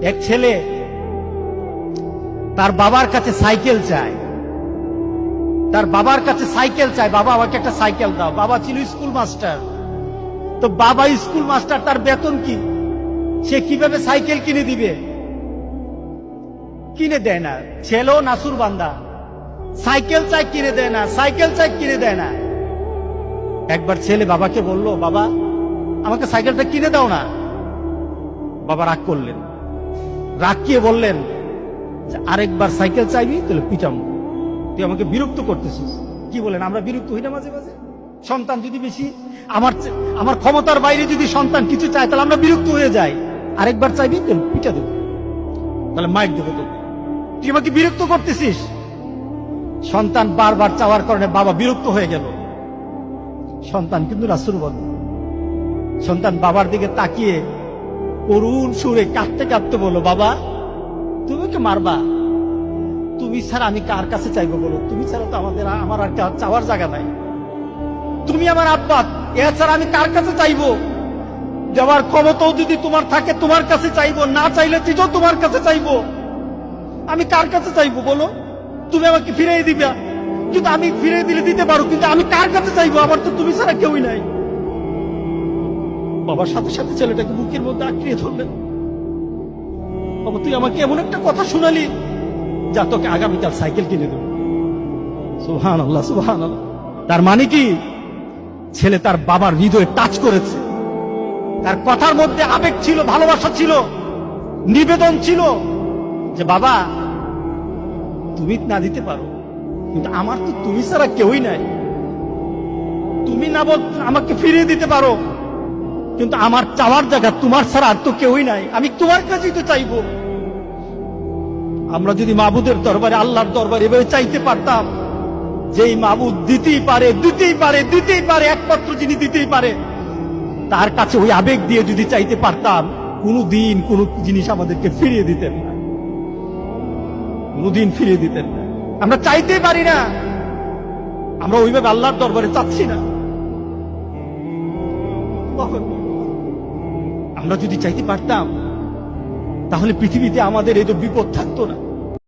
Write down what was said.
এক ছেলে তার বাবার কাছে সাইকেল চায়, তার বাবার কাছে সাইকেল চায়, বাবা আমাকে একটা সাইকেল দাও। বাবা ছিল স্কুল মাস্টার, তো বাবা স্কুল মাস্টার, তার বেতন কি, সে কিভাবে সাইকেল কিনে দিবে? কিনে দেয় না। ছেলেও নাসুর বান্দা, সাইকেল চাই কিনে দেয় না, সাইকেল চাই কিনে দেয় না। একবার ছেলে বাবাকে বলল, বাবা আমাকে সাইকেলটা কিনে দাও না। বাবা রাগ করলেন, রাগ কিয়ে বললেন, আরেকবার সাইকেল চাইবি তাহলে পিটামো, তুই আমাকে বিরক্ত করতেছিস। কি বলেন, আমরা বিরক্ত হই না মাঝে মাঝে? সন্তান যদি বেশি আমার ক্ষমতার বাইরে যদি সন্তান কিছু চায় তাহলে আমরা বিরক্ত হয়ে যাই। আরেকবার চাইবি তাহলে পিটা দেবো, তাহলে মাইক দেবো তোকে, তুই আমাকে বিরক্ত করতেছিস। সন্তান বারবার চাওয়ার কারণে বাবা বিরক্ত হয়ে গেল। সন্তান কিন্তু রাসূল বলে, সন্তান বাবার দিকে তাকিয়ে করুণ সুরে কাঁদতে কাঁদতে বলল, বাবা তুমি ওকে মারবা? তুমি ছাড়া আমি কার কাছে চাইবো বলো? তুমি ছাড়া তো আমার আর চাওয়ার জায়গা নাই। তুমি আমার আব্বা, এছাড়া আমি কার কাছে চাইবো? যাওয়ার ক্ষমতাও যদি তোমার থাকে তোমার কাছে চাইবো, না চাইলে তিজও তোমার কাছে চাইবো। আমি কার কাছে চাইবো বলো? তুমি আমাকে ফিরিয়ে দিবা, কিন্তু আমি ফিরিয়ে দিলে দিতে পারো, কিন্তু আমি কার কাছে চাইবো? আমার তো তুমি ছাড়া কেউই নাই। বাবার সাথে সাথে ছেলেটাকে বুকের মধ্যে আঁকড়িয়ে ধরলেন। বাবা তুই আমাকে এমন একটা কথা শোনালি, যা তোকে আগামীকাল সাইকেল কিনে দেবো। সুবহানাল্লাহ, সুবহানাল্লাহ। তার মানে কি, ছেলে তার বাবার হৃদয়ে টাচ করেছে। তার কথার মধ্যে আবেগ ছিল, ভালোবাসা ছিল, নিবেদন ছিল, যে বাবা তুমি না দিতে পারো, কিন্তু আমার তো তুমি ছাড়া কেউই নাই। তুমি না আমাকে ফিরিয়ে দিতে পারো, কিন্তু আমার চাওয়ার জায়গা তোমার ছাড়া আর তো কেউই নাই, আমি তোমার কাছেই তো চাইবো। আমরা যদি মাবুদের দরবারে, আল্লাহর দরবারে এভাবে চাইতে পারতাম, যেই মাবুদ দিতেই পারে, দিতেই পারে, দিতেই পারে, একমাত্র যিনি দিতেই পারে, তার কাছে ওই আবেগ দিয়ে যদি চাইতে পারতাম, কোনদিন কোন জিনিস আমাদেরকে ফিরিয়ে দিতেন না, কোনদিন ফিরিয়ে দিতেন না। আমরা চাইতেই পারি না, আমরা ওইভাবে আল্লাহর দরবারে চাচ্ছি না। আমরা যদি চাইতে পারতাম, তাহলে পৃথিবীতে আমাদের এই তো বিপদ থাকতো না।